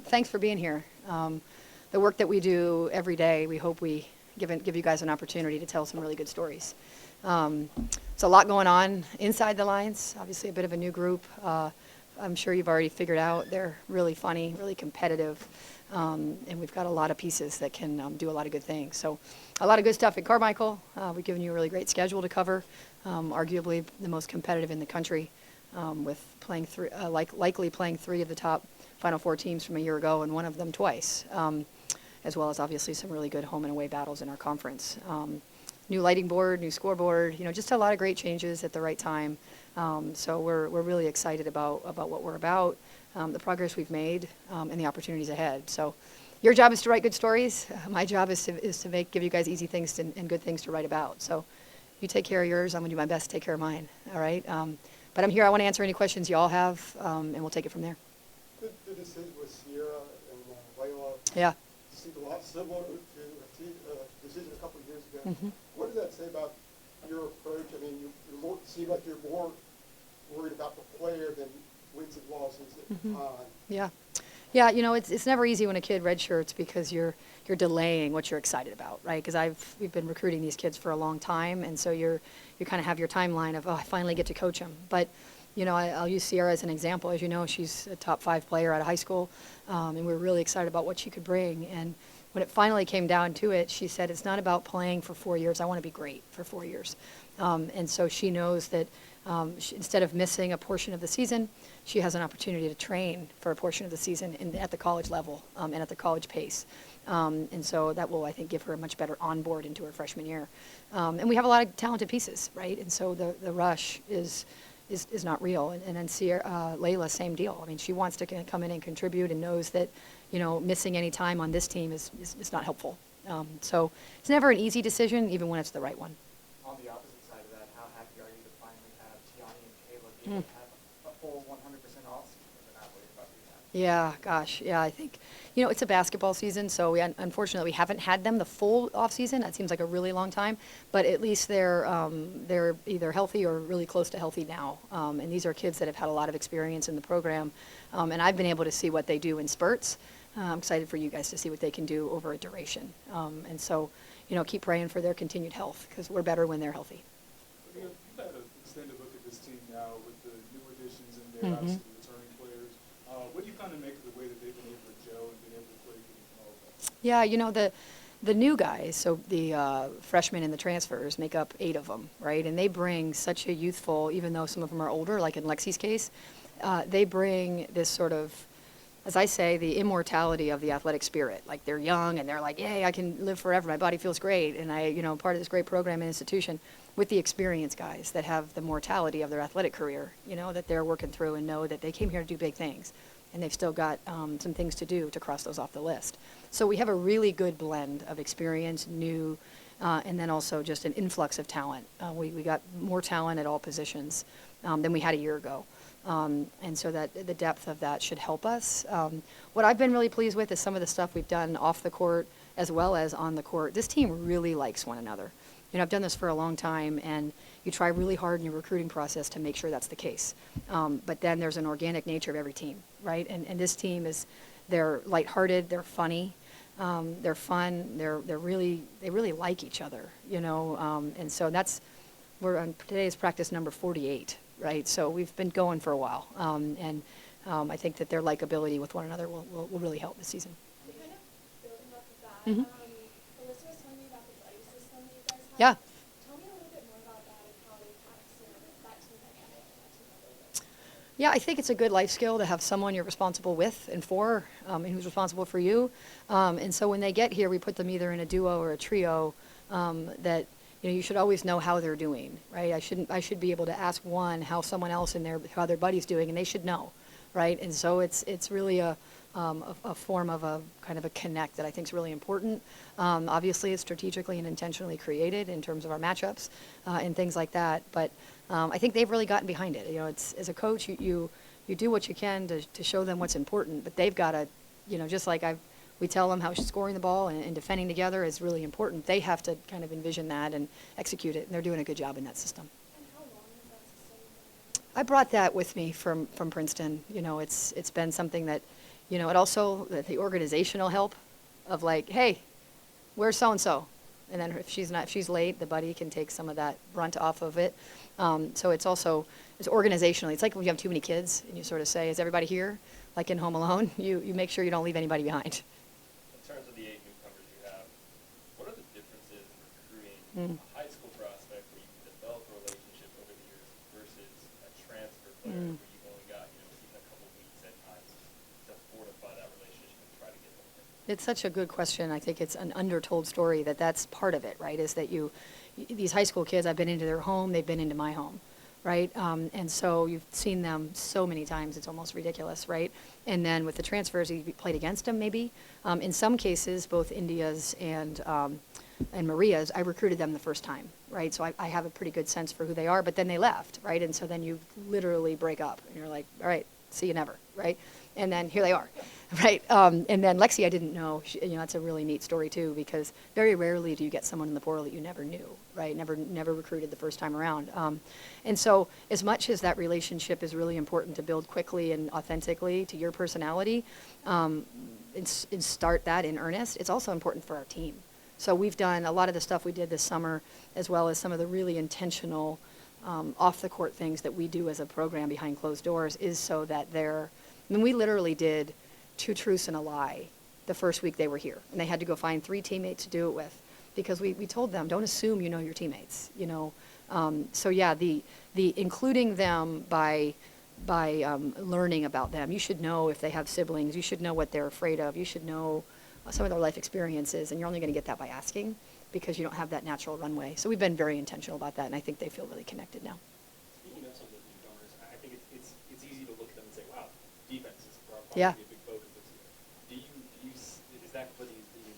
thanks for being here. The work that we do every day, we hope we give you guys an opportunity to tell some really good stories. It's a lot going on inside the lines, obviously a bit of a new group. I'm sure you've already figured out they're really funny, really competitive, and we've got a lot of pieces that can do a lot of good things. So a lot of good stuff at Carmichael. We've given you a really great schedule to cover, arguably the most competitive in the country, with playing likely playing 3 of the top Final Four teams from a year ago and one of them twice, as well as obviously some really good home and away battles in our conference. New lighting board, new scoreboard, just a lot of great changes at the right time. So we're really excited about what we're about, the progress we've made, and the opportunities ahead. So your job is to write good stories. My job is to give you guys easy things and good things to write about. So you take care of yours. I'm going to do my best to take care of mine. All right. But I'm here. I want to answer any questions you all have, and we'll take it from there. The decision with Sierra and Layla seemed a lot similar to a decision a couple of years ago. Mm-hmm. What does that say about your approach? I mean, you seem like you're more worried about the player than wins and losses at the time. Yeah, it's never easy when a kid redshirts because you're delaying what you're excited about, right? Because we've been recruiting these kids for a long time, and so you kind of have your timeline of, I finally get to coach them. But I'll use Sierra as an example. As you know, she's a top 5 player out of high school, and we're really excited about what she could bring. And when it finally came down to it, she said, it's not about playing for 4 years. I want to be great for 4 years. And so she knows that instead of missing a portion of the season, she has an opportunity to train for a portion of the season at the college level and at the college pace. And so that will, I think, give her a much better onboard into her freshman year. And we have a lot of talented pieces, right? And so the rush is not real. And then Sierra, Layla, same deal. I mean, she wants to come in and contribute and knows that, missing any time on this team is not helpful. So it's never an easy decision, even when it's the right one. On the opposite side of that, how happy are you to finally have Gianni and Kayla be able to have a full 100% off season if they're not worried about rehab? Yeah, gosh, yeah, I think, it's a basketball season, so unfortunately we haven't had them the full off season. That seems like a really long time, but at least they're either healthy or really close to healthy now. And these are kids that have had a lot of experience in the program, and I've been able to see what they do in spurts. I'm excited for you guys to see what they can do over a duration. And so, keep praying for their continued health because we're better when they're healthy. You've had an extended look at this team now with the new additions and their obviously returning players. What do you kind of make of the way that they've been able to gel and been able to play and all of that? Yeah, the new guys, so the freshmen and the transfers make up 8 of them, right? And they bring such a youthful, even though some of them are older, like in Lexi's case, they bring this sort of, as I say, the immortality of the athletic spirit. Like they're young and they're like, yay, I can live forever. My body feels great. And I, part of this great program and institution with the experienced guys that have the mortality of their athletic career, that they're working through and know that they came here to do big things. And they've still got some things to do to cross those off the list. So we have a really good blend of experience, new, and then also just an influx of talent. We got more talent at all positions than we had a year ago. And so that the depth of that should help us. What I've been really pleased with is some of the stuff we've done off the court as well as on the court. This team really likes one another. I've done this for a long time, and you try really hard in your recruiting process to make sure that's the case. But then there's an organic nature of every team, right? And this team they're lighthearted, they're funny, they're fun, they really like each other, and so we're on today's practice number 48. Right, so we've been going for a while, and I think that their likability with one another will really help this season. Kind of building off of that, Alyssa was telling me about the buddy system that you guys have. Yeah. Tell me a little bit more about that and how it impacts that team dynamic and that team building. Yeah, I think it's a good life skill to have someone you're responsible with and for, and who's responsible for you. And so when they get here, we put them either in a duo or a trio that. You should always know how they're doing, right? I should be able to ask one how someone else how their buddy's doing, and they should know, right? And so it's really a form of a kind of a connect that I think is really important. Obviously, it's strategically and intentionally created in terms of our matchups and things like that. But I think they've really gotten behind it. It's as a coach, you do what you can to show them what's important, but they've got to, just like we tell them how scoring the ball and defending together is really important. They have to kind of envision that and execute it, and they're doing a good job in that system. And how long is that system? I brought that with me from Princeton. It's been something that, You know, it also, the organizational help of like, hey, where's so-and-so? And then if she's late, the buddy can take some of that brunt off of it. So it's also, it's organizationally, it's like when you have too many kids and you sort of say, is everybody here? Like in Home Alone, you make sure you don't leave anybody behind. In terms of the 8 newcomers you have, what are the differences in recruiting Mm. a high school prospect where you can develop a relationship over the years versus a transfer player Mm. where you've only got, even a couple weeks at times to fortify that relationship and try to get them there? It's such a good question. I think it's an undertold story that's part of it, right? Is that these high school kids, I've been into their home, they've been into my home, right? And so you've seen them so many times, it's almost ridiculous, right? And then with the transfers, you played against them maybe. In some cases, both India's and Maria's, I recruited them the first time, right? So I have a pretty good sense for who they are, but then they left, right? And so then you literally break up, and you're like, all right, see you never, right? And then here they are, right? And then Lexi, I didn't know. That's a really neat story too, because very rarely do you get someone in the portal that you never knew, right? Never recruited the first time around. And so as much as that relationship is really important to build quickly and authentically to your personality, and start that in earnest, it's also important for our team. So we've done a lot of the stuff we did this summer, as well as some of the really intentional off-the-court things that we do as a program behind closed doors, is so that we literally did 2 truths and a lie the first week they were here. And they had to go find 3 teammates to do it with, because we told them, don't assume you know your teammates, So yeah, the including them by learning about them. You should know if they have siblings. You should know what they're afraid of. You should know some of their life experiences, and you're only going to get that by asking, because you don't have that natural runway. So we've been very intentional about that, and I think they feel really connected now. Speaking of some of those newcomers, I think it's easy to look at them and say, wow, defense is probably Yeah. a big focus this year. Is that the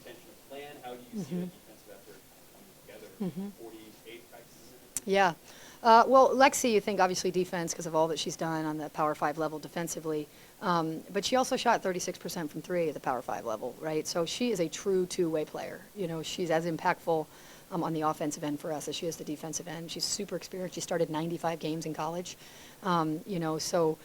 intentional plan? How do you see Mhm. the defensive effort coming together? Mhm. 48 practices in it? Yeah. Well, Lexi, you think obviously defense because of all that she's done on the Power 5 level defensively. But she also shot 36% from 3 at the Power 5 level, right? So she is a true two-way player. She's as impactful on the offensive end for us as she is the defensive end. She's super experienced. She started 95 games in college. So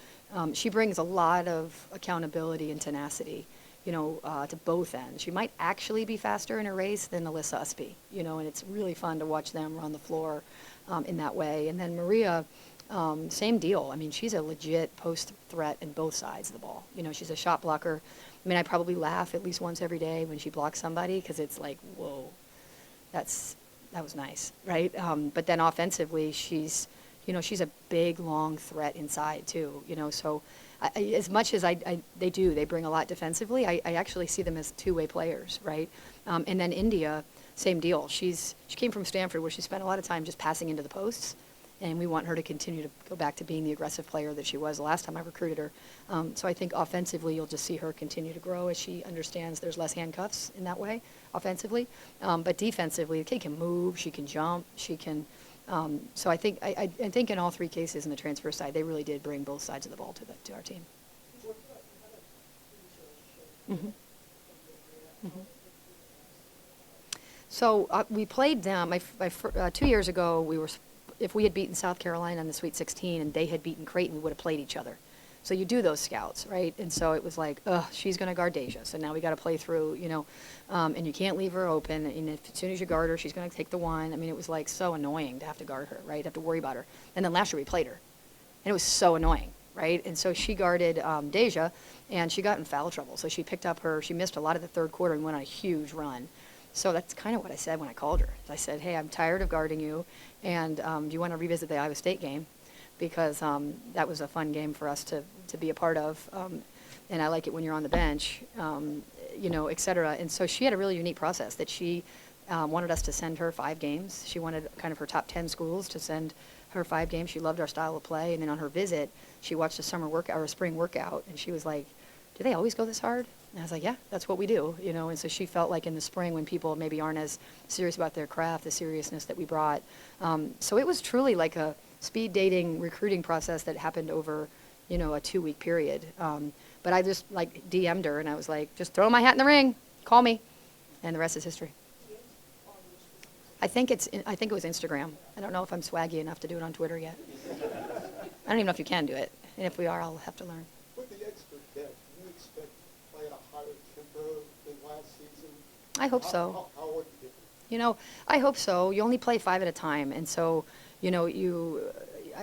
she brings a lot of accountability and tenacity, to both ends. She might actually be faster in a race than Alyssa Usby, and it's really fun to watch them run the floor in that way. And then Maria, same deal. I mean, she's a legit post threat in both sides of the ball. She's a shot blocker. I mean, I probably laugh at least once every day when she blocks somebody, because it's like, whoa, that was nice, right? But then offensively, she's a big, long threat inside too. So as much as they bring a lot defensively, I actually see them as two-way players, right? And then India, same deal. She came from Stanford, where she spent a lot of time just passing into the posts, and we want her to continue to go back to being the aggressive player that she was the last time I recruited her. So I think offensively, you'll just see her continue to grow as she understands there's less handcuffs in that way, offensively. But defensively, the kid can move, she can jump, she can. So I think in all 3 cases in the transfer side, they really did bring both sides of the ball to our team. Mm-hmm. Mm-hmm. So we played them. 2 years ago, if we had beaten South Carolina in the Sweet 16 and they had beaten Creighton, we would have played each other. So you do those scouts, right? And so it was like, she's going to guard Deja. So now we got to play through, and you can't leave her open. And as soon as you guard her, she's going to take the one. I mean, it was like so annoying to have to guard her, right? Have to worry about her. And then last year we played her, and it was so annoying, right? And so she guarded Deja, and she got in foul trouble. So she missed a lot of the third quarter and went on a huge run. So that's kind of what I said when I called her. I said, hey, I'm tired of guarding you, and do you want to revisit the Iowa State game? Because that was a fun game for us to be a part of, and I like it when you're on the bench, et cetera. And so she had a really unique process that she wanted us to send her 5 games. She wanted kind of her top 10 schools to send her 5 games. She loved our style of play, and then on her visit, she watched a summer workout or a spring workout, and she was like, do they always go this hard? And I was like, yeah, that's what we do, And so she felt like in the spring, when people maybe aren't as serious about their craft, the seriousness that we brought. So it was truly like a speed dating recruiting process that happened over, a 2-week period. But I just DM'd her, and I was like, just throw my hat in the ring, call me, and the rest is history. I think it was Instagram. I don't know if I'm swaggy enough to do it on Twitter yet. I don't even know if you can do it, and if we are, I'll have to learn. With the extra depth, do you expect I hope so. How would you get You know, I hope so. You only play 5 at a time, and so, you know,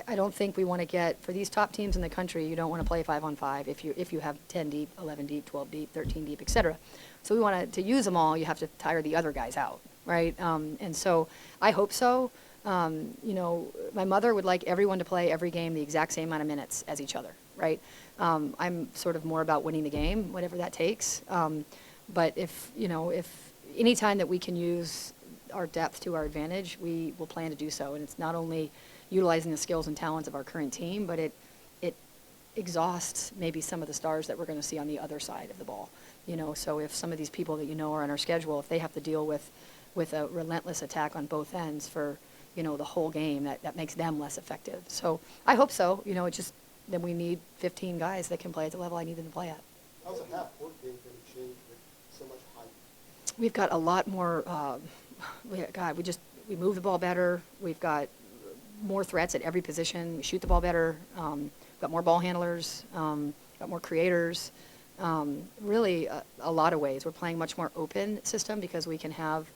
I don't think we want to get, for these top teams in the country, you don't want to play 5-on-5 if you have 10 deep, 11 deep, 12 deep, 13 deep, et cetera. So we want to use them all, you have to tire the other guys out, right? And so I hope so. You know, my mother would like everyone to play every game the exact same amount of minutes as each other, right? I'm sort of more about winning the game, whatever that takes. But if any time that we can use our depth to our advantage, we will plan to do so. And it's not only utilizing the skills and talents of our current team, but it exhausts maybe some of the stars that we're going to see on the other side of the ball. You know, so if some of these people that you know are on our schedule, if they have to deal with a relentless attack on both ends for, you know, the whole game, that makes them less effective. So I hope so. You know, it's just that we need 15 guys that can play at the level I need them to play at. How's a half-court game going to change with so much height? We've got a lot more, we move the ball better. We've got more threats at every position. We shoot the ball better. We've got more ball handlers, got more creators. Really, a lot of ways. We're playing much more open system because we can have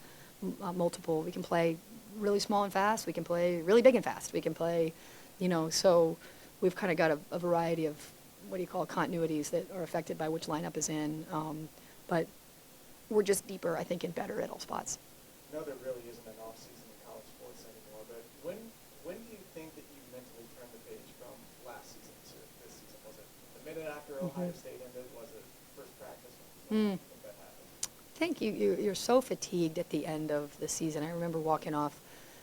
multiple. We can play really small and fast. We can play really big and fast. We can play, you know, so we've kind of got a variety of, continuities that are affected by which lineup is in. But we're just deeper, I think, and better at all spots. I know there really isn't an off-season in college sports anymore, but when do you think that you mentally turned the page from last season to this season? Was it the minute after Ohio State ended? Was it first practice? When do you think that happened? I think you're so fatigued at the end of the season. I remember walking off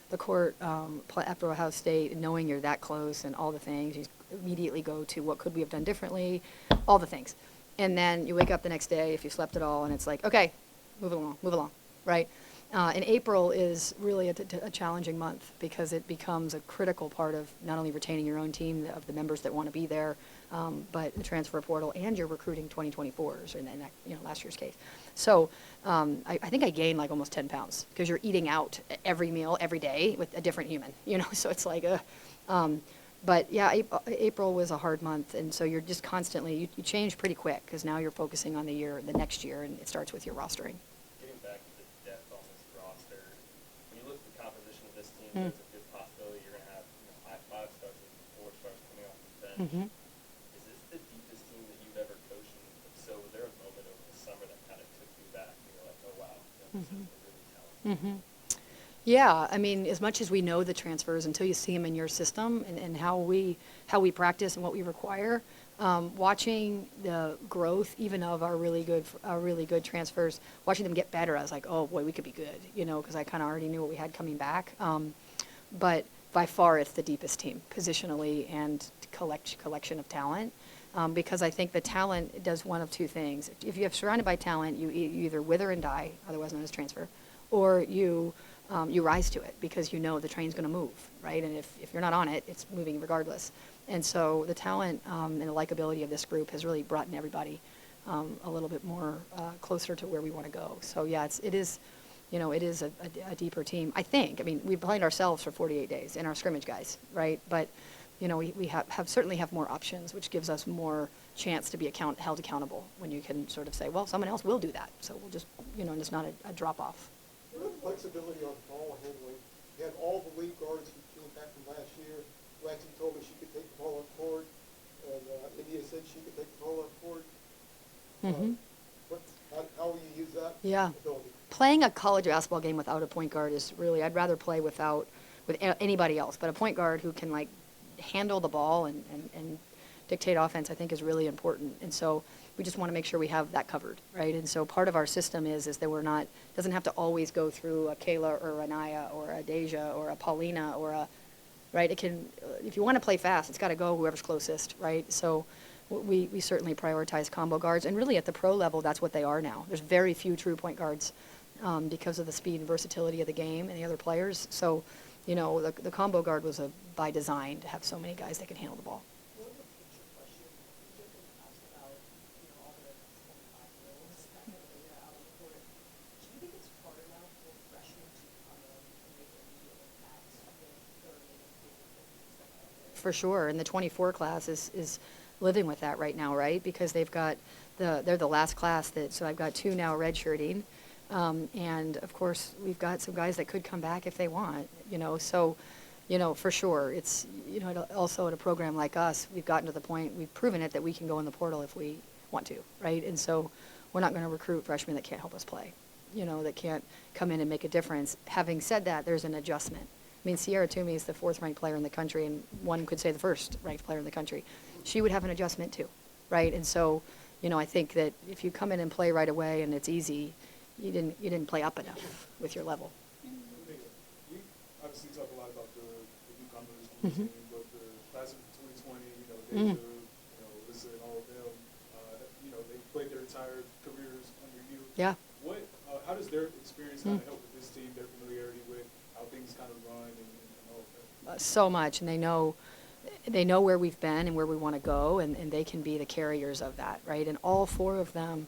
the court after Ohio State and knowing you're that close and all the things. You immediately go to what could we have done differently, all the things. And then you wake up the next day, if you slept at all, and it's like, okay, move along, right? And April is really a challenging month because it becomes a critical part of not only retaining your own team, of the members that want to be there, but the transfer portal and your recruiting 2024s, in that, you know, last year's case. So I think I gained like almost 10 pounds because you're eating out every meal, every day with a different human, you know, so it's like but yeah, April was a hard month, and so you're just constantly, you change pretty quick because now you're focusing on the next year, and it starts with your rostering. Getting back to the depth on this roster, when you look at the composition of this team, there's a good possibility you're going to have, you know, 5 stars and 4 stars coming off the bench. Is this the deepest team that you've ever coached? And if so, was there a moment over the summer that kind of took you back? And you're like, oh wow, this is really talented. Yeah, I mean, as much as we know the transfers, until you see them in your system and how we practice and what we require, watching the growth even of our really good transfers, watching them get better, I was like, oh boy, we could be good, you know, because I kind of already knew what we had coming back. But by far, it's the deepest team, positionally and collection of talent. Because I think the talent does one of two things. If you're surrounded by talent, you either wither and die, otherwise known as transfer, or you rise to it because you know the train's going to move, right? And if you're not on it, it's moving regardless. And so the talent and the likability of this group has really brought in everybody a little bit more closer to where we want to go. So yeah, it is a deeper team. I think. I mean, we played ourselves for 48 days and our scrimmage guys, right? But you know, we certainly have more options, which gives us more chance to be held accountable when you can sort of say, well, someone else will do that. So we'll just, you know, and it's not a drop off. Your flexibility on ball handling. You had all the lead guards who came back from last year. Lexi told me she could take the ball up court, and India said she could take the ball up court. How will you use that ability? Playing a college basketball game without a point guard is really, I'd rather play with anybody else, but a point guard who can like handle the ball and dictate offense, I think, is really important. And so we just want to make sure we have that covered, right? And so part of our system is that doesn't have to always go through a Kayla or a Naya or a Deja or a Paulina right? It can, if you want to play fast, it's got to go whoever's closest, right? So we certainly prioritize combo guards, and really at the pro level, that's what they are now. There's very few true point guards because of the speed and versatility of the game and the other players. So, you know, the combo guard was by design to have so many guys that can handle the ball. For sure, and the 24 class is living with that right now, right? Because they've got they're the last class so I've got 2 now redshirting, And of course, we've got some guys that could come back if they want, so, for sure, it's, also at a program like us, we've gotten to the point, we've proven it, that we can go in the portal if we want to, right? And so we're not going to recruit freshmen that can't help us play, that can't come in and make a difference. Having said that, there's an adjustment. I mean, Sierra Toomey is the 4th-ranked player in the country, and one could say the 1st-ranked player in the country. She would have an adjustment too, right? And so, I think that if you come in and play right away and it's easy, you didn't play up enough with your level. You obviously talk a lot about the newcomers on the Mhm. team, but the class of 2020, Mm. Deja, Alyssa, and all of them, they played their entire careers under you. Yeah. How does their experience kind Mm. of help with this team, their familiarity with how things kind of run and all of that? So much, and they know where we've been and where we want to go, and they can be the carriers of that, right? And all 4 of them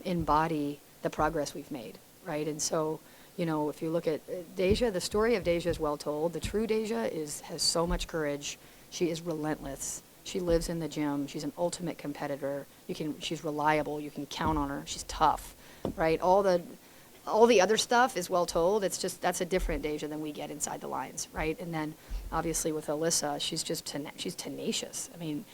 embody the progress we've made, right? And so, if you look at Deja, the story of Deja is well told. The true Deja has so much courage. She is relentless. She lives in the gym. She's an ultimate competitor. She's reliable. You can count on her. She's tough, right? All the other stuff is well told. It's just, that's a different Deja than we get inside the lines, right? And then obviously with Alyssa, she's just she's tenacious. I mean,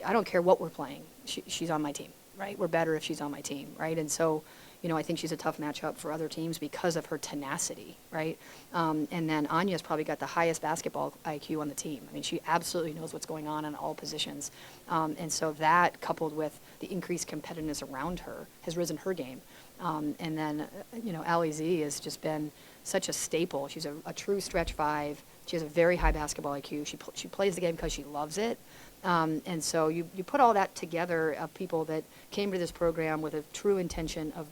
I don't care what we're playing. She's on my team, right? We're better if she's on my team, right? And so, I think she's a tough matchup for other teams because of her tenacity, right? And then Anya's probably got the highest basketball IQ on the team. I mean, she absolutely knows what's going on in all positions. And so that, coupled with the increased competitiveness around her, has risen her game. And then, Allie Z has just been such a staple. She's a true stretch 5. She has a very high basketball IQ. She plays the game because she loves it. And so you put all that together of people that came to this program with a true intention of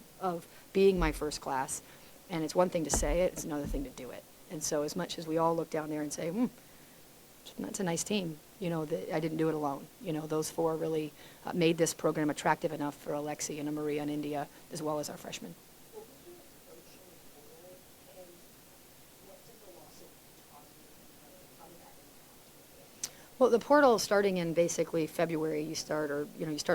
being my first class. And it's one thing to say it, it's another thing to do it. And so as much as we all look down there and say, that's a nice team, I didn't do it alone. Those 4 really made this program attractive enough for Alexi and Maria and India, as well as our freshmen. What was your approach in the portal, and what did the lawsuit cause you to come back and Well, the portal, starting in basically February, you start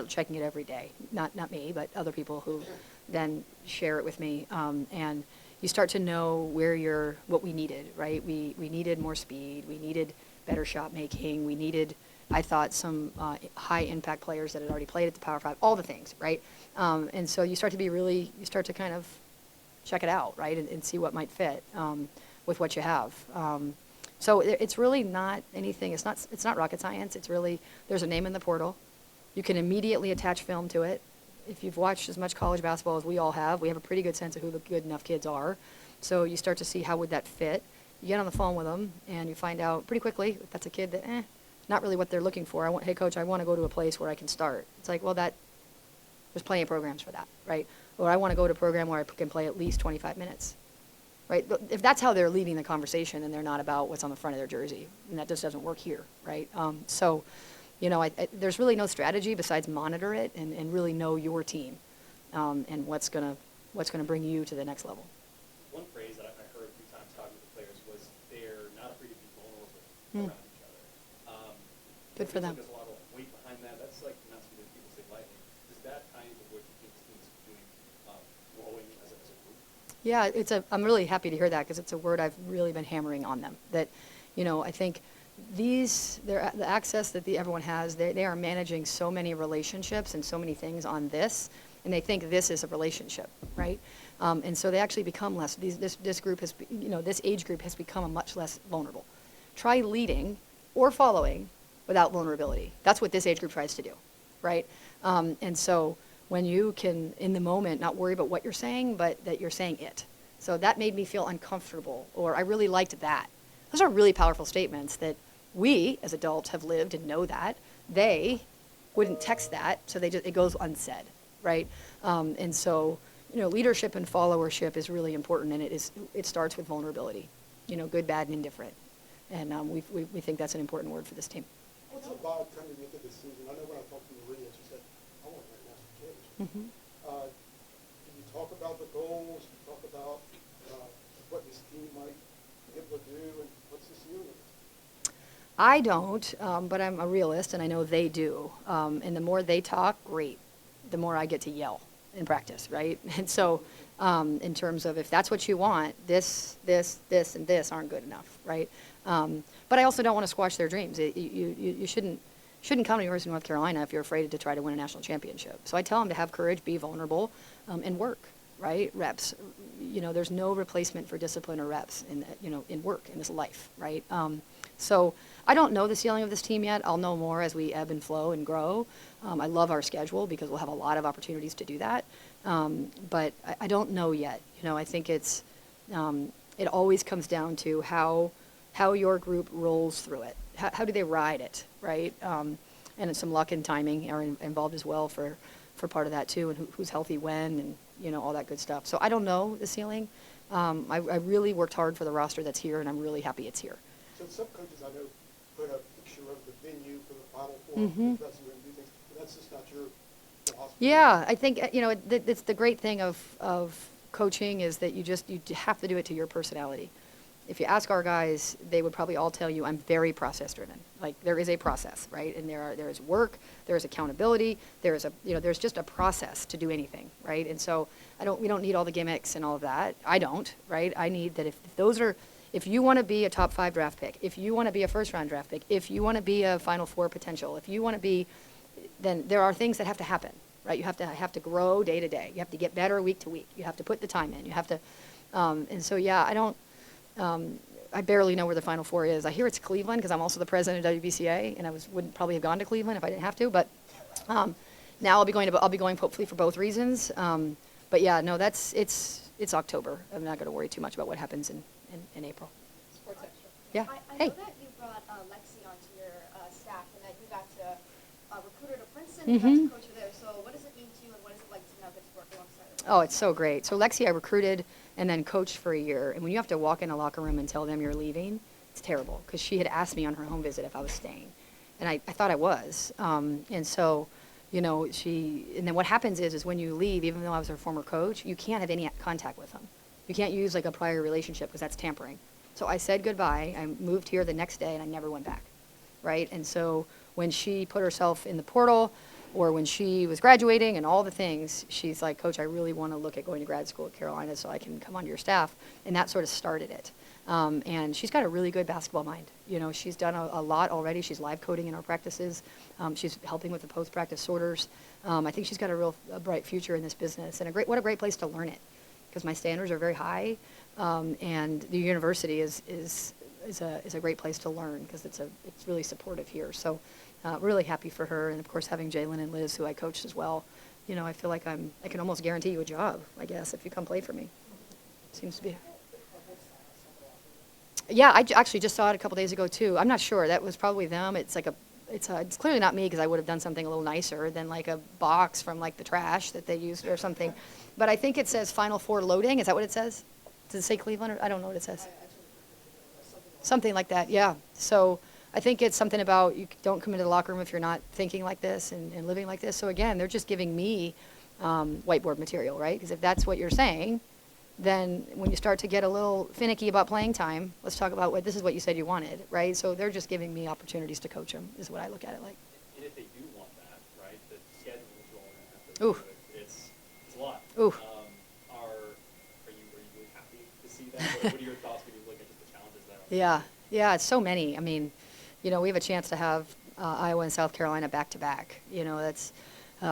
checking it every day. Not me, but other people who then share it with me. And you start to know what we needed, right? We needed more speed. We needed better shot making. We needed, I thought, some high impact players that had already played at the Power 5, all the things, right? And so you start to kind of check it out, right? And see what might fit with what you have. So it's really not anything, it's not rocket science. It's really, there's a name in the portal. You can immediately attach film to it. If you've watched as much college basketball as we all have, we have a pretty good sense of who the good enough kids are. So you start to see how would that fit. You get on the phone with them, and you find out pretty quickly if that's a kid that, not really what they're looking for. Hey, coach, I want to go to a place where I can start. It's like, well, there's plenty of programs for that, right? Or I want to go to a program where I can play at least 25 minutes. Right? If that's how they're leading the conversation, and they're not about what's on the front of their jersey, and that just doesn't work here, right? So, there's really no strategy besides monitor it and really know your team, and what's gonna bring you to the next level. One phrase that I heard a few times talking with the players was they're not afraid to be vulnerable around each other. Good for them. There's a lot of weight behind that. That's like not something that people say lightly. Does that tie into what you think this team is doing, growing as a group? Yeah, I'm really happy to hear that, because it's a word I've really been hammering on them. That, I think the access that everyone has, they are managing so many relationships and so many things on this, and they think this is a relationship, right? And so they actually become less. This group has, this age group has become much less vulnerable. Try leading or following without vulnerability. That's what this age group tries to do, right? And so when you can, in the moment, not worry about what you're saying, but that you're saying it. So that made me feel uncomfortable, or I really liked that. Those are really powerful statements that we, as adults, have lived and know that. They wouldn't text that, so it goes unsaid, right? And so, leadership and followership is really important, and it starts with vulnerability, good, bad, and indifferent. And we think that's an important word for this team. What's the vibe coming into this season? I know when I talked to Maria, she said, I want to win national championship. Can you talk about the goals? Can you talk about what this team might be able to do, and what's this year? I don't, but I'm a realist, and I know they do. And the more they talk, great. The more I get to yell, in practice, right? And so in terms of if that's what you want, this, and this aren't good enough, right? But I also don't want to squash their dreams. You shouldn't come to University of North Carolina if you're afraid to try to win a national championship. So I tell them to have courage, be vulnerable, and work, right? Reps. There's no replacement for discipline or reps in work, in this life, right? So I don't know the ceiling of this team yet. I'll know more as we ebb and flow and grow. I love our schedule because we'll have a lot of opportunities to do that. But I don't know yet. I think it always comes down to how your group rolls through it. How do they ride it, right? And some luck and timing are involved as well for part of that too, and who's healthy when, and all that good stuff. So I don't know the ceiling. I really worked hard for the roster that's here, and I'm really happy it's here. So some coaches I know put a picture of the venue for the Final Four, the dressing room, do things, but that's just not your philosophy. Yeah, I think it's the great thing of coaching is that you have to do it to your personality. If you ask our guys, they would probably all tell you I'm very process driven. Like there is a process, right? And there is work, there is accountability, there's just a process to do anything, right? And so we don't need all the gimmicks and all of that. I don't, right? I need that if you want to be a top 5 draft pick, if you want to be a first round draft pick, if you want to be a Final Four potential, if you want to be, then there are things that have to happen, right? You have to grow day to day. You have to get better week to week. You have to put the time in. You have to, and so yeah, I barely know where the Final Four is. I hear it's Cleveland because I'm also the president of WBCA, and I wouldn't probably have gone to Cleveland if I didn't have to. But now I'll be going hopefully for both reasons. But yeah, no, it's October. I'm not going to worry too much about what happens in April. Sports Extra. Yeah. I Hey. know that you brought Lexi onto your staff and that you got to recruit her to Princeton and got to coach her there. So what does it mean to you and what is it like to now get to work alongside her? Oh, it's so great. So Lexi, I recruited and then coached for a year. And when you have to walk in a locker room and tell them you're leaving, it's terrible because she had asked me on her home visit if I was staying. And I thought I was. And so, and then what happens is when you leave, even though I was her former coach, you can't have any contact with them. You can't use like a prior relationship because that's tampering. So I said goodbye. I moved here the next day and I never went back, right? And so when she put herself in the portal or when she was graduating and all the things, she's like, Coach, I really want to look at going to grad school at Carolina so I can come onto your staff. And that sort of started it. And she's got a really good basketball mind. She's done a lot already. She's live coding in our practices. She's helping with the post-practice sorters. I think she's got a bright future in this business and what a great place to learn it. Because my standards are very high, and the university is a great place to learn because it's really supportive here. So really happy for her, and of course having Jalen and Liz, who I coached as well. I feel like I can almost guarantee you a job, I guess, if you come play for me. Seems to be. Yeah, I actually just saw it a couple days ago too. I'm not sure. That was probably them. It's clearly not me because I would have done something a little nicer than like a box from like the trash that they used or something. But I think it says Final Four loading. Is that what it says? Does it say Cleveland? Or I don't know what it says. Something like that, yeah. So I think it's something about you don't come into the locker room if you're not thinking like this and living like this. So again, they're just giving me whiteboard material, right? Because if that's what you're saying, then when you start to get a little finicky about playing time, let's talk about this is what you said you wanted, right? So they're just giving me opportunities to coach them is what I look at it like. And if they do want that, right, the schedule is rolling after Ooh. it's a lot. Ooh. Are you really happy to see that? What are your thoughts when you look at just the challenges there? Yeah, it's so many. I mean, we have a chance to have Iowa and South Carolina back to back. That's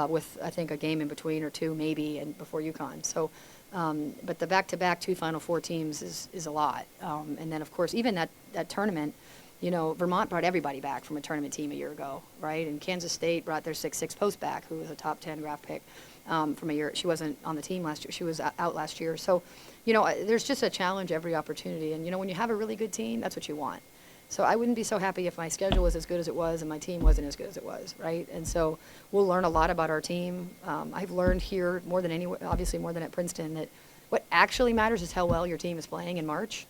with I think a game in between or two maybe, and before UConn. So, but the back-to-back 2 Final Four teams is a lot. And then of course even that tournament, Vermont brought everybody back from a tournament team a year ago, right? And Kansas State brought their 6'6" post back, who was a top 10 draft pick from a year. She wasn't on the team last year. She was out last year. So, there's just a challenge every opportunity. And, when you have a really good team, that's what you want. So I wouldn't be so happy if my schedule was as good as it was and my team wasn't as good as it was, right? And so we'll learn a lot about our team. I've learned here more than anywhere, obviously more than at Princeton, that what actually matters is how well your team is playing in March.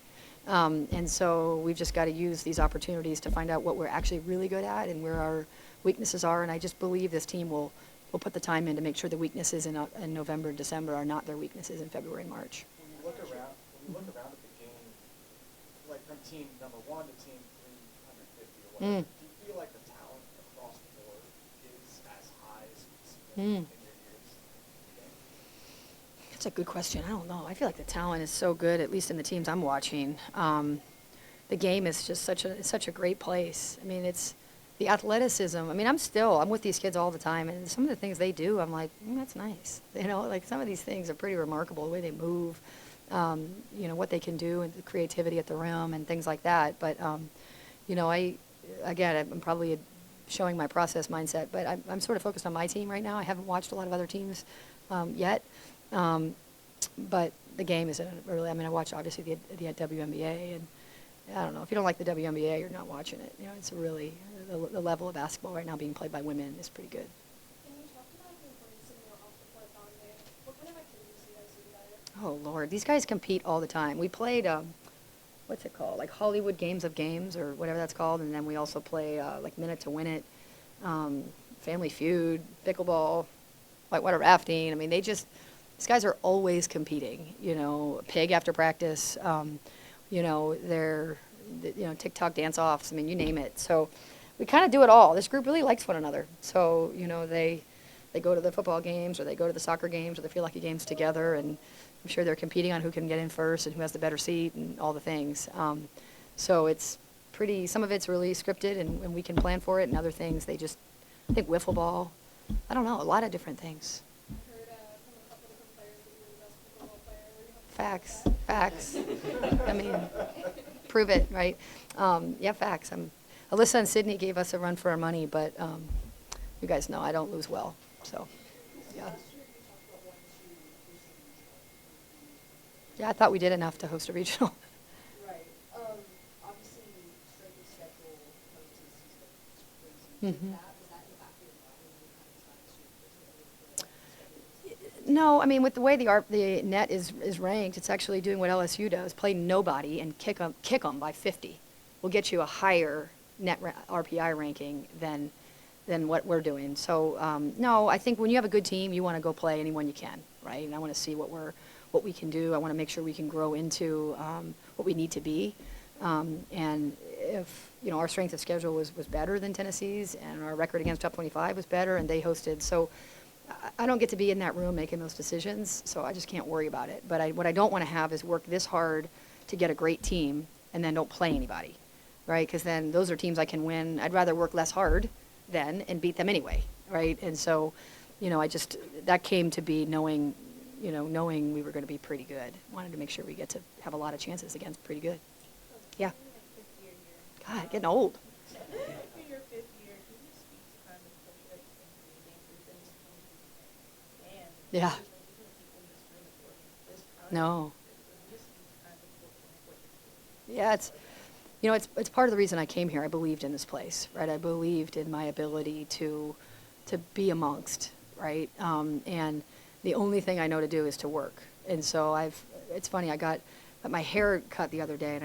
And so we've just got to use these opportunities to find out what we're actually really good at and where our weaknesses are. And I just believe this team will put the time in to make sure the weaknesses in November and December are not their weaknesses in February and March. When you look around at the game, like from team number 1 to team 350 or whatever, do you feel like the talent across the board is as high as we've seen in your years? That's a good question. I don't know. I feel like the talent is so good, at least in the teams I'm watching. The game is just such a great place. I mean, it's the athleticism. I mean, I'm with these kids all the time, and some of the things they do, I'm like, that's nice. You know, like some of these things are pretty remarkable, the way they move, you know, what they can do, and the creativity at the rim and things like that. But, you know, I'm probably showing my process mindset, but I'm sort of focused on my team right now. I haven't watched a lot of other teams yet. But the game is really, I mean, I watch obviously the WNBA, and I don't know, if you don't like the WNBA, you're not watching it. You know, it's really, the level of basketball right now being played by women is pretty good. Can you talk about the importance of your off-the-court bonding? What kind of activities do you guys do together? Oh, Lord, these guys compete all the time. We played, what's it called, like Hollywood Games of Games, or whatever that's called, and then we also play, like Minute to Win It, Family Feud, pickleball, whitewater rafting. I mean, these guys are always competing, you know, pig after practice, you know, TikTok dance-offs, I mean, you name it. So we kind of do it all. This group really likes one another. So, you know, they go to the football games, or they go to the soccer games, or the field hockey games together, and I'm sure they're competing on who can get in first and who has the better seat and all the things. So it's some of it's really scripted, and we can plan for it, and other things, I think wiffle ball, I don't know, a lot of different things. I heard from a couple different players that you were the best pickleball player. Facts. I mean, prove it, right? Yeah, facts. Alyssa and Sydney gave us a run for our money, but you guys know I don't lose well. So, yeah. Yeah, I thought we did enough to host a regional. Right. Obviously, strength of schedule coming to the season is crazy. Mhm. Does that impact your mind when you kind of try to schedule? No, I mean, with the way the net is ranked, it's actually doing what LSU does: play nobody and kick them by 50. Will get you a higher net RPI ranking than what we're doing. So no, I think when you have a good team, you want to go play anyone you can, right? And I want to see what we can do. I want to make sure we can grow into what we need to be. And if, you know, our strength of schedule was better than Tennessee's, and our record against top 25 was better, and they hosted. So I don't get to be in that room making those decisions, so I just can't worry about it. But what I don't want to have is work this hard to get a great team and then don't play anybody, right? Because then those are teams I can win. I'd rather work less hard then and beat them anyway, right? And so, you know, that came to be knowing we were going to be pretty good. Wanted to make sure we get to have a lot of chances against pretty good. Yeah. God, getting old. In your fifth year, can you speak to kind of the culture that you've been creating within this community? And Yeah. there's different people in this room that work this kind No. of just kind of culture and what you're doing. Yeah, it's part of the reason I came here. I believed in this place, right? I believed in my ability to be amongst, right? And the only thing I know to do is to work. And so it's funny, I got my hair cut the other day, and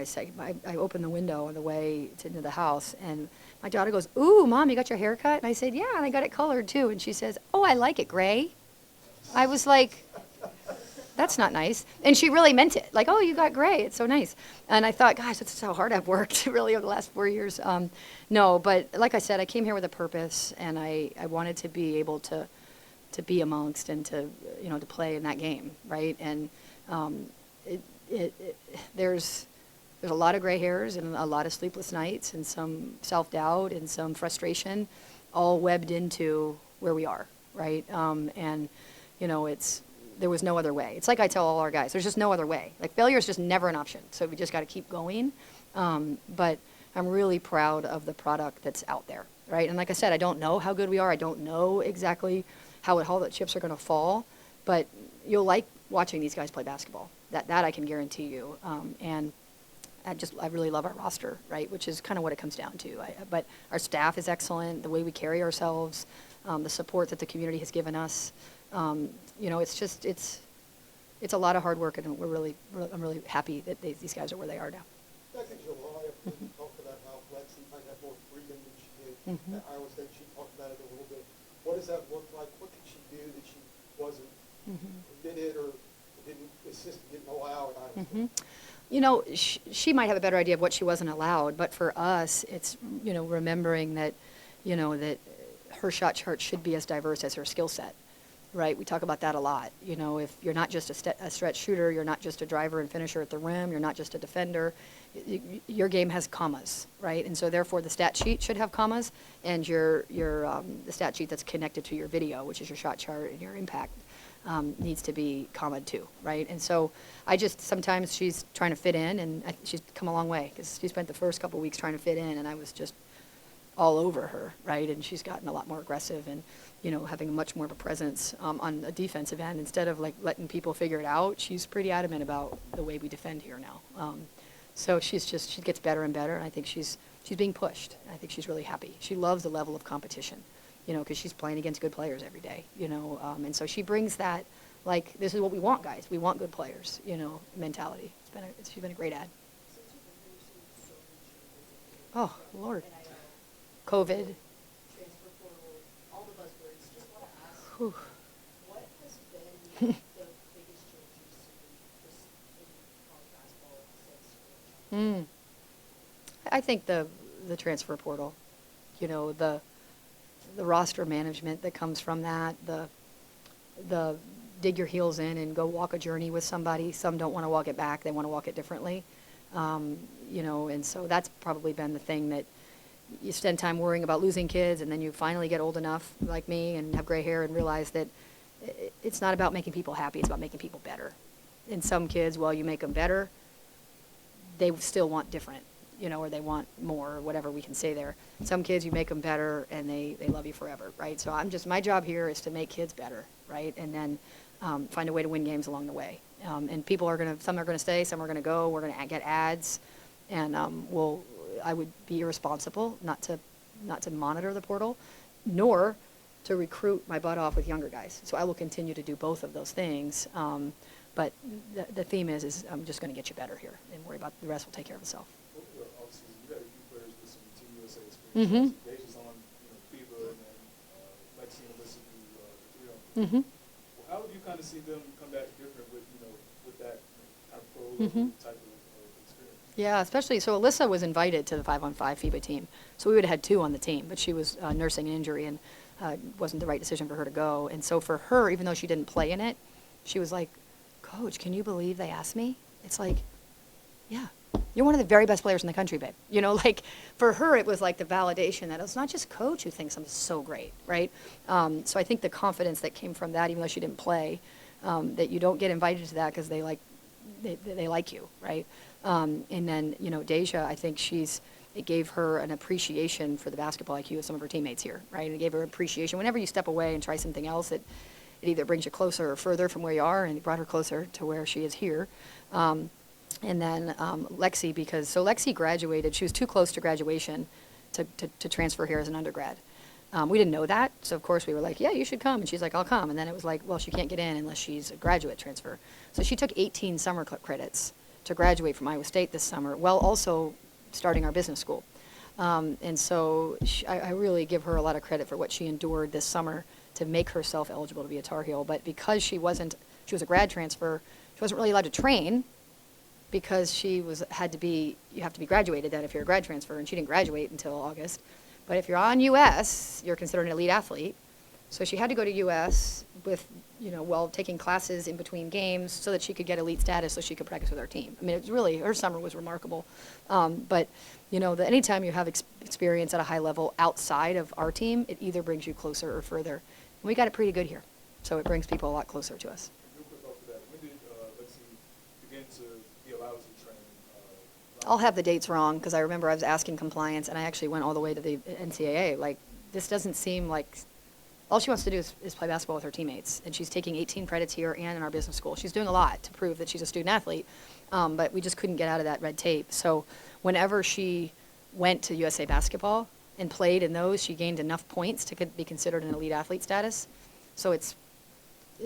I opened the window on the way into the house, and my daughter goes, "Ooh, Mom, you got your hair cut?" And I said, "Yeah, and I got it colored too." And she says, "Oh, I like it gray." I was like, that's not nice. And she really meant it. Like, "Oh, you got gray. It's so nice." And I thought, gosh, that's how hard I've worked really over the last 4 years. No, but like I said, I came here with a purpose, and I wanted to be able to be amongst and to play in that game, right? And there's a lot of gray hairs and a lot of sleepless nights and some self-doubt and some frustration, all webbed into where we are, right? And there was no other way. It's like I tell all our guys, there's just no other way. Like, failure is just never an option. So we just got to keep going. But I'm really proud of the product that's out there, right? And like I said, I don't know how good we are. I don't know exactly how all the chips are going to fall, but you'll like watching these guys play basketball. That I can guarantee you. And I really love our roster, right? Which is kind of what it comes down to. But our staff is excellent. The way we carry ourselves, the support that the community has given us. It's a lot of hard work, and I'm really happy that these guys are where they are now. Back in July, we talked about how Lexi might have more freedom than she did at Iowa State. She talked about it a little bit. What does that look like? What could she do that she wasn't permitted or didn't allow at Iowa State? She might have a better idea of what she wasn't allowed, but for us, it's remembering that that her shot chart should be as diverse as her skill set. right? We talk about that a lot. You know, if you're not just a stretch shooter, you're not just a driver and finisher at the rim, you're not just a defender, your game has commas, right? And so therefore the stat sheet should have commas, and the stat sheet that's connected to your video, which is your shot chart and your impact, needs to be comma too, right? And so sometimes she's trying to fit in, and she's come a long way, because she spent the first couple weeks trying to fit in, and I was just all over her, right? And she's gotten a lot more aggressive and, you know, having much more of a presence on a defensive end. Instead of like letting people figure it out, she's pretty adamant about the way we defend here now. So she gets better and better, and I think she's being pushed. I think she's really happy. She loves the level of competition, you know, because she's playing against good players every day, you know, and so she brings that, like, this is what we want, guys. We want good players, you know, mentality. She's been a great ad. Oh, Lord. COVID. Transfer portal, all the buzzwords. Just want to ask, Whew. what has been the biggest change you've seen just in college basketball since? I think the transfer portal, you know, the roster management that comes from that, the dig your heels in and go walk a journey with somebody. Some don't want to walk it back; they want to walk it differently, you know. And so that's probably been the thing that you spend time worrying about losing kids, and then you finally get old enough, like me, and have gray hair, and realize that it's not about making people happy; it's about making people better. And some kids, while you make them better, they still want different, you know, or they want more, or whatever we can say there. Some kids, you make them better, and they love you forever, right? So my job here is to make kids better, right? And then find a way to win games along the way. And some are gonna stay, some are gonna go. We're gonna get ads, and I would be irresponsible not to monitor the portal, nor to recruit my butt off with younger guys. So I will continue to do both of those things. But the theme is I'm just going to get you better here, and worry about the rest will take care of itself. Over the offseason, you had a few players with some Team USA experience. Mm-hmm. Deja's on, FIBA, and then Lexi and Alyssa do the 3-on-3. Mm-hmm. Well, how have you kind of seen them come back different with that kind of pro Mm-hmm. type of experience? Yeah, especially, so Alyssa was invited to the 5-on-5 FIBA team. So we would have had 2 on the team, but she was nursing an injury, and wasn't the right decision for her to go. And so for her, even though she didn't play in it, she was like, Coach, can you believe they asked me? It's like, yeah, you're one of the very best players in the country, babe. You know, like, for her, it was like the validation that it's not just Coach who thinks I'm so great, right? So I think the confidence that came from that, even though she didn't play, that you don't get invited to that because they like you, right? And then, you know, Deja, I think it gave her an appreciation for the basketball IQ of some of her teammates here, right? And it gave her appreciation. Whenever you step away and try something else, it either brings you closer or further from where you are, and it brought her closer to where she is here. And then Lexi, so Lexi graduated. She was too close to graduation to transfer here as an undergrad. We didn't know that, so of course we were like, yeah, you should come. And she's like, I'll come. And then it was like, well, she can't get in unless she's a graduate transfer. So she took 18 summer credits to graduate from Iowa State this summer, while also starting our business school. And so I really give her a lot of credit for what she endured this summer to make herself eligible to be a Tar Heel. But because she was a grad transfer, she wasn't really allowed to train, because you have to be graduated then if you're a grad transfer, and she didn't graduate until August. But if you're on US, you're considered an elite athlete. So she had to go to US with, while taking classes in between games, so that she could get elite status, so she could practice with our team. I mean, it was really, her summer was remarkable. But anytime you have experience at a high level outside of our team, it either brings you closer or further. And we got it pretty good here, so it brings people a lot closer to us. Real quick off of that, when did Lexi begin to be allowed to train? I'll have the dates wrong, because I remember I was asking compliance, and I actually went all the way to the NCAA. Like, this doesn't seem like, all she wants to do is play basketball with her teammates, and she's taking 18 credits here and in our business school. She's doing a lot to prove that she's a student athlete, but we just couldn't get out of that red tape. So whenever she went to USA Basketball and played in those, she gained enough points to be considered an elite athlete status. So it's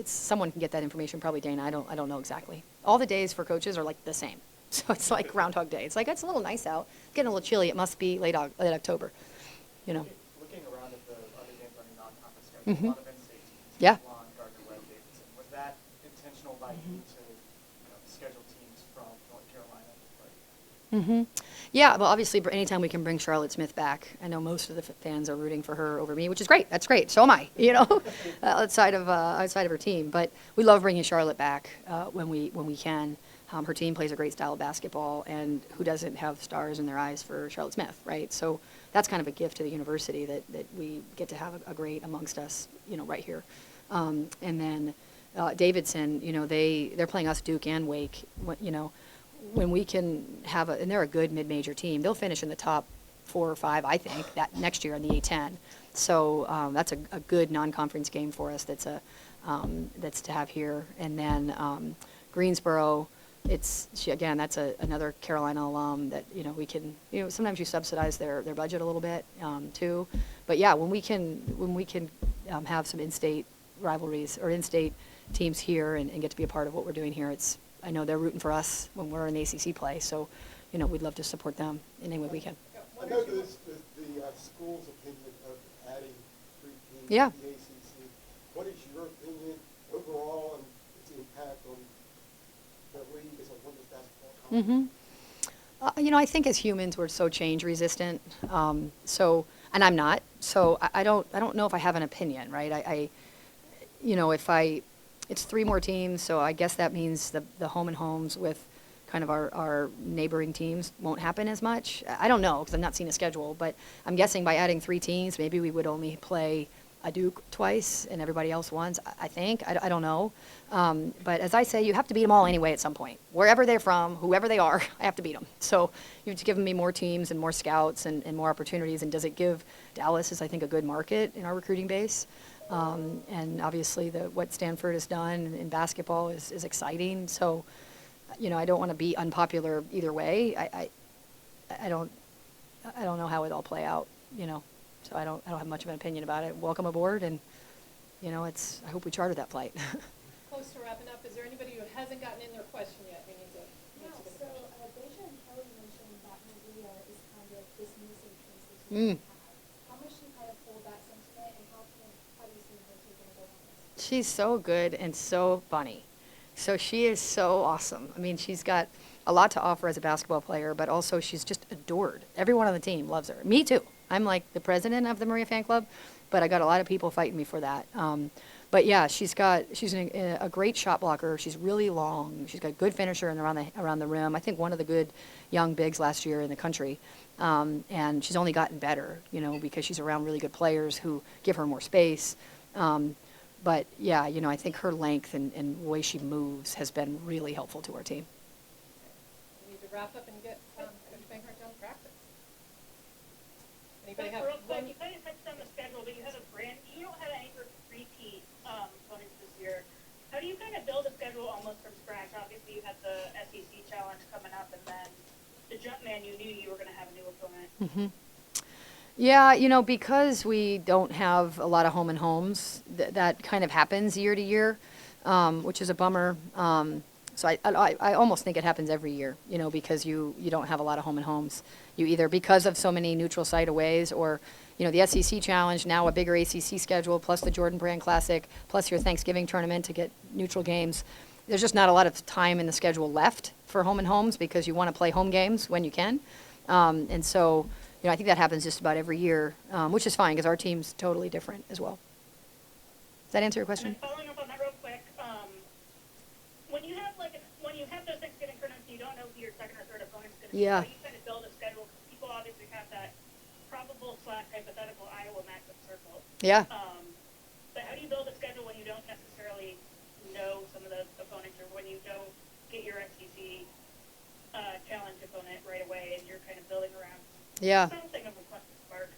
someone can get that information, probably Dana. I don't know exactly. All the days for coaches are like the same. So it's like Groundhog Day. It's like, it's a little nice out. It's getting a little chilly. It must be late October, Looking around at the other games on your non-conference schedule, Mhm. a lot of in-state teams. Yeah. Long, Gardner, Webb, Davidson. Was that intentional by you to schedule teams from North Carolina to play? Mm-hmm. Yeah, well, obviously, anytime we can bring Charlotte Smith back, I know most of the fans are rooting for her over me, which is great. That's great. So am I, outside of her team. But we love bringing Charlotte back when we can. Her team plays a great style of basketball, and who doesn't have stars in their eyes for Charlotte Smith, right? So that's kind of a gift to the university that we get to have a great amongst us, right here. And then Davidson, they're playing us, Duke and Wake, when we can have and they're a good mid-major team, they'll finish in the top 4 or 5, I think, that next year in the A10. So that's a good non-conference game for us. That's to have here. And then Greensboro, again, that's another Carolina alum that we can sometimes you subsidize their budget a little bit too. But yeah, when we can have some in-state rivalries or in-state teams here and get to be a part of what we're doing here, I know they're rooting for us when we're in ACC play, so we'd love to support them in any way we can. I know this the school's opinion of adding 3 teams Yeah. to the ACC. What is your opinion overall and its impact on the league as a women's basketball conference? I think as humans we're so change resistant. And I'm not. So I don't know if I have an opinion, right? It's 3 more teams, so I guess that means the home and homes with kind of our neighboring teams won't happen as much. I don't know because I've not seen a schedule, but I'm guessing by adding 3 teams, maybe we would only play a Duke twice and everybody else once, I think. I don't know. But as I say, you have to beat them all anyway at some point. Wherever they're from, whoever they are, I have to beat them. So you have to give me more teams and more scouts and more opportunities. And does it give Dallas is, I think, a good market in our recruiting base. And obviously what Stanford has done in basketball is exciting. So, I don't want to be unpopular either way. I don't know how it'll play out, So I don't have much of an opinion about it. Welcome aboard, and I hope we charter that flight. Close to wrapping up. Is there anybody who hasn't gotten in their question yet? We need to Yeah, answer the so question. Deja and Kelly mentioned that Maria is kind of dismissing cases Mm. we have. How much do you kind of hold that sentiment, and how do you see her taking a go on this? She's so good and so funny. So she is so awesome. I mean, she's got a lot to offer as a basketball player, but also she's just adored. Everyone on the team loves her. Me too. I'm like the president of the Maria fan club, but I got a lot of people fighting me for that. But yeah, she's a great shot blocker. She's really long. She's got a good finisher and around the rim. I think one of the good young bigs last year in the country. And she's only gotten better, because she's around really good players who give her more space. But yeah, I think her length and the way she moves has been really helpful to our team. We need to wrap up and get Coach Banghart down to practice. Anybody have Real quick, one? you kind of touched on the schedule, but you don't have any repeat opponents this year. How do you kind of build a schedule almost from scratch? Obviously, you had the SEC challenge coming up, and then the Jumpman, you knew you were going to have a new opponent. Mm-hmm. Yeah, because we don't have a lot of home and homes, that kind of happens year to year, which is a bummer. So I almost think it happens every year, because you don't have a lot of home and homes. You either, because of so many neutral site aways, or, the SEC Challenge, now a bigger ACC schedule, plus the Jordan Brand Classic, plus your Thanksgiving tournament to get neutral games. There's just not a lot of time in the schedule left for home and homes because you want to play home games when you can. And so, I think that happens just about every year, which is fine because our team's totally different as well. Does that answer your question? And then following up on that real quick, when you have those Thanksgiving tournaments, you don't know who your second or third opponent's going to be. Yeah. How do you kind of build a schedule? Because people obviously have that probable/hypothetical Iowa matchup circle. Yeah. But how do you build a schedule when you don't necessarily know some of the opponents, or when you don't get your SEC challenge opponent right away, and you're kind of building around something of a question mark?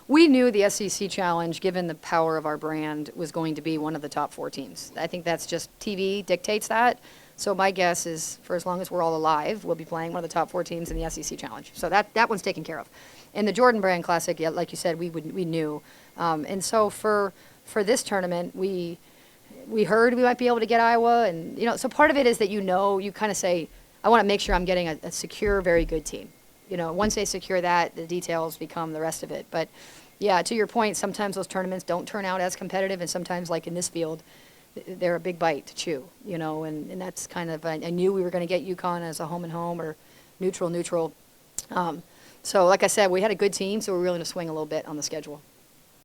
We knew the SEC Challenge, given the power of our brand, was going to be one of the top 4 teams. I think that's just TV dictates that. So my guess is, for as long as we're all alive, we'll be playing one of the top 4 teams in the SEC Challenge. So that one's taken care of. And the Jordan Brand Classic, yeah, like you said, we knew. And so for this tournament, we heard we might be able to get Iowa, and so part of it is that you kind of say, I want to make sure I'm getting a secure, very good team. Once they secure that, the details become the rest of it. But yeah, to your point, sometimes those tournaments don't turn out as competitive, and sometimes, like in this field, they're a big bite to chew, and that's kind of, I knew we were going to get UConn as a home and home or neutral. So like I said, we had a good team, so we're willing to swing a little bit on the schedule.